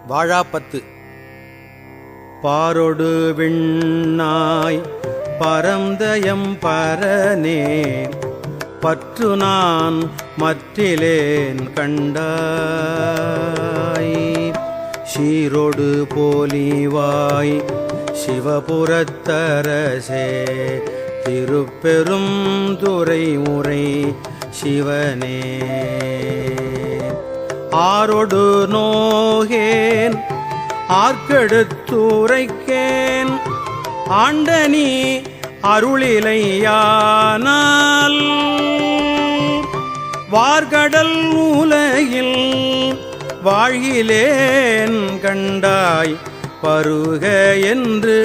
வாழாப்பத்து. பாரொடு விண்ணாய் பரந்தயம் பரனே, பற்று நான் மற்றிலேன் கண்டாய். சீரொடு போலிவாய் சிவபுரத்தரசே, திருப்பெரும் துறை உரை சிவனே. ஆரொடு நோகேன் ஆர்க்கெடுத்துரைக்கேன், ஆண்டனி அருளிலையானால். வார்கடல் உலகில் வாழ்கிலேன் கண்டாய், பருக என்று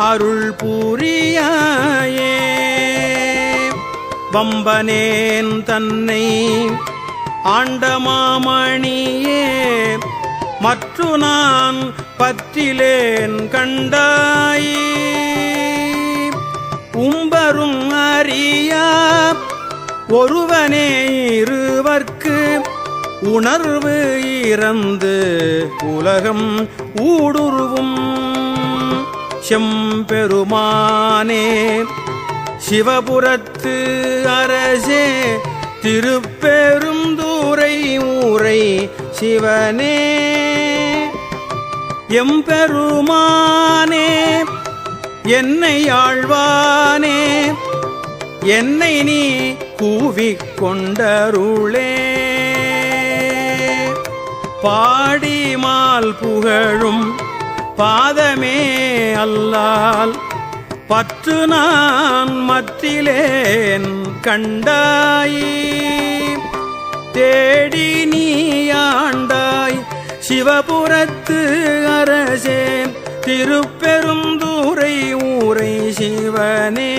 அருள் புரியாயே. வம்பனேன் தன்னை ஆண்டமாமணியே, மற்று நான் பற்றிலேன் கண்டாய். உம்பரும் அறியா ஒருவனே இருவர்க்கு, உணர்வு இறந்து உலகம் ஊடுருவும். செம்பெருமானே சிவபுரத்து அரசே, திருப்பெரும் துறை ஊரை சிவனே. எம்பெருமானே என்னை ஆழ்வானே, என்னை நீ கூவிக் கொண்டருளே. பாடிமால் புகழும் பாதமே அல்லால், பற்று நான் மற்றிலேன் கண்டாய். தேடி நீ ஆண்டாய் சிவபுரத்து அரசே, திருப்பெரும் துறை ஊரை சிவனே.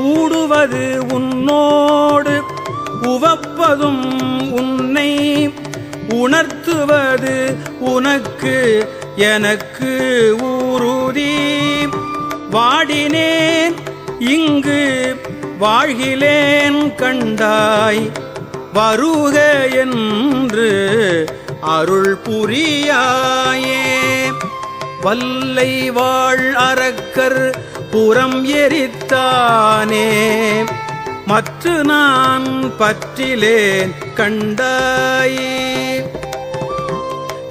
ஊடுவது உன்னோடு உவப்பதும் உன்னை, உணர்த்துவது உனக்கு எனக்கு ஊருதி. வாடினேன் இங்கு வாழ்கிலேன் கண்டாய், வருக என்று அருள் புரியாயே. வல்லை வாழ் அரக்கர் புறம் எரித்தானே, மற்று நான் பற்றிலேன் கண்டாய்.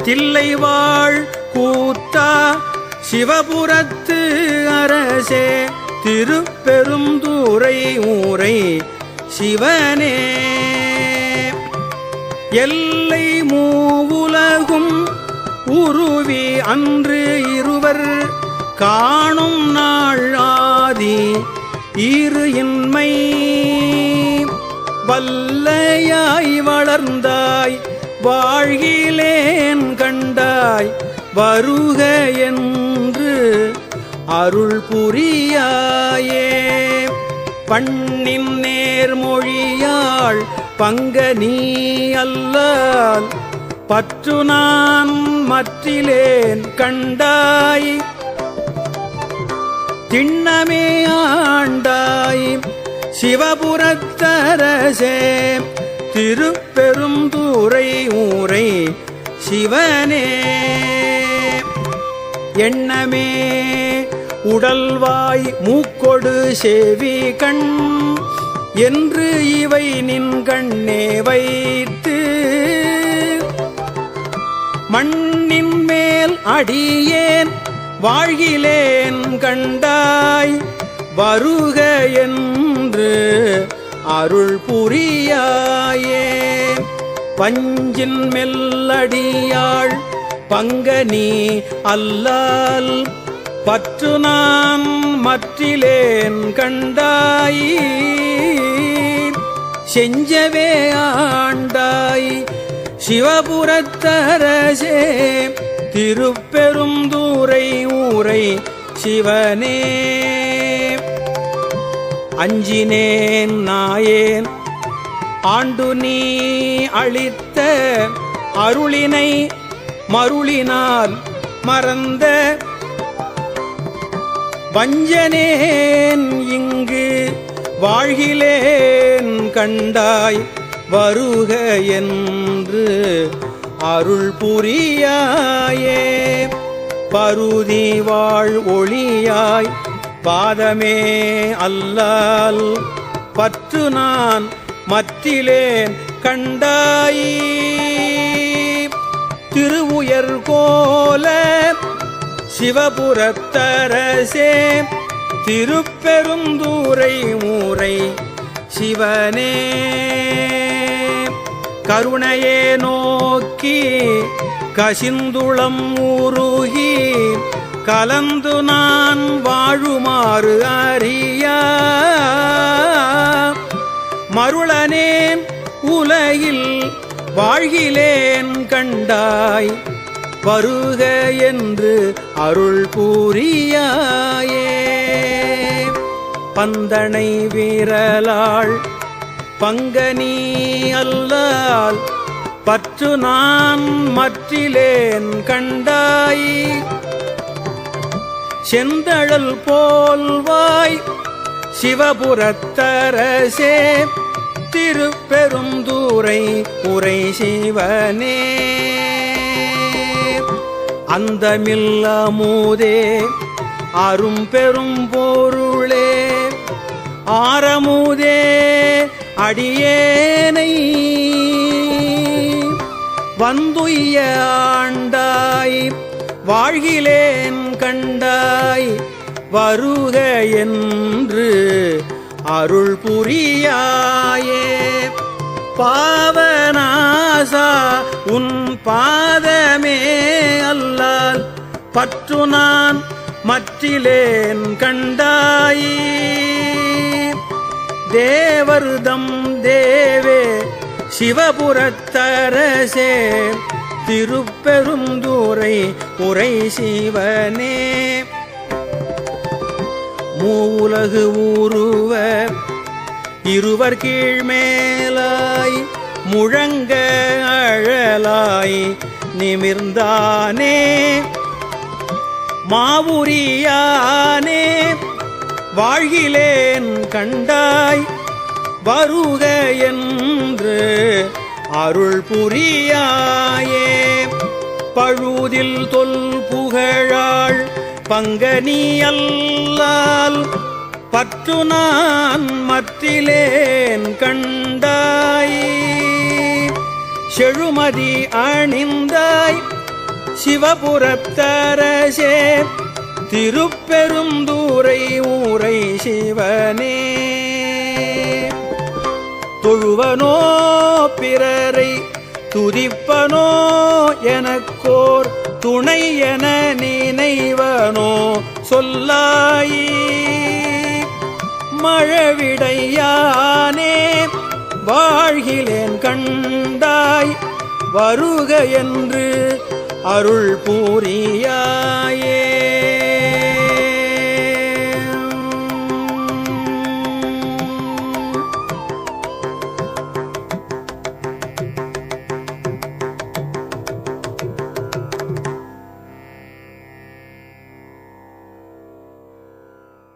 தில்லை வாழ் கூத்தா சிவபுரத்து அரசே, திருப்பெரும் துறை ஊரை சிவனே. எல்லை மூவுலகும் உருவி அன்று இருவர், காணும் நாள் ஆதி இரு இன்மை. வல்லையாய் வளர்ந்தாய் வாழ்கிலேன் கண்டாய், வருக என்று அருள் புரியாயே. பண்ணின் நேர்மொழியாள் பங்கனி அல்லால், பற்று நான் மற்றிலேன் கண்டாய். திண்ணமே ஆண்டாய் சிவபுரத்தரசே, திருப்பெரும் துறை ஊரை சிவனே. எண்ணமே உடல்வாய் மூக்கொடு செவி கண் என்று இவை நின் கண்ணே வைத்து, மண்ணின் மேல் அடியேன் வாழ்கிலேன் கண்டாய், வருக என்று அருள் புரியாயே. பஞ்சின் மெல்லடியாள் பங்கனி அல்லால், பற்று நான் மற்றிலேன் கண்டாய். செஞ்சவே ஆண்டாய் சிவபுரத்தரசே, திருப்பெரும் துறை ஊரை சிவனே. அஞ்சினேன் நாயேன் ஆண்டு நீ அளித்த அருளினை, மருளினால் மறந்த வஞ்சனேன் இங்கு வாழ்கிலேன் கண்டாய், வருக என்று அருள் புரியாயே. பருதி வாழ் ஒளியாய் பாதமே அல்லால் பற்று நான் மற்றிலேன் கண்டாயி. திருவுயர் கோல சிவபுரத்தரசே திருப்பெருந்தூரை மூரை சிவனே. கருணையே நோக்கி கசிந்துளம் உருகி கலந்து நான் வாழுமாறு அறியா. மருளனேன் உலகில் வாழ்கிலேன் கண்டாய் வருக என்று அருள் புரியாயே. பந்தனை வீரலாள் பங்கனி அல்லால் பற்று நான் மற்றிலேன் கண்டாய். செந்தழல் போல்வாய் சிவபுரத்தரசே திருப்பெருந்தூரை உரை சிவனே. அந்தமில்லமுதே அரும் பெரும் பொருளே ஆரமுதே அடியேனை வந்துய்ய ஆண்டாய் வாழ்கிலேன் கண்டாய் வருக என்று அருள் புரியாயே. பாவநாசா உன் பாதமே அல்லால் பற்று நான் மற்றிலேன் கண்டாய். தேவர்தம் தேவே சிவபுரத்தரசே திருப்பெருந்தூரை உரை சிவனே. மூவுலகு ஊருவ இருவர் கீழ்மேலாய் முழங்க அழலாய் நிமிர்ந்தானே. மாவுரியானே வாழ்கிலேன் கண்டாய் வருக என்று அருள் புரியாயே. பழுதில் தொல் புகழாள் பங்கனி அல்லால் பற்று நான் மற்றிலேன் கண்டாய். செழுமதி அணிந்தாய் சிவபுரத்தரசே திருப்பெருந்தூரை ஊரை சிவனே. தொழுவனோ பிறரை துதிப்பனோ எனக்கோர் துணை என நினைவனோ சொல்லாயி. மழவிடையானே வாழ்கிலேன் கண்டாய் வருக என்று அருள் புரியாயே.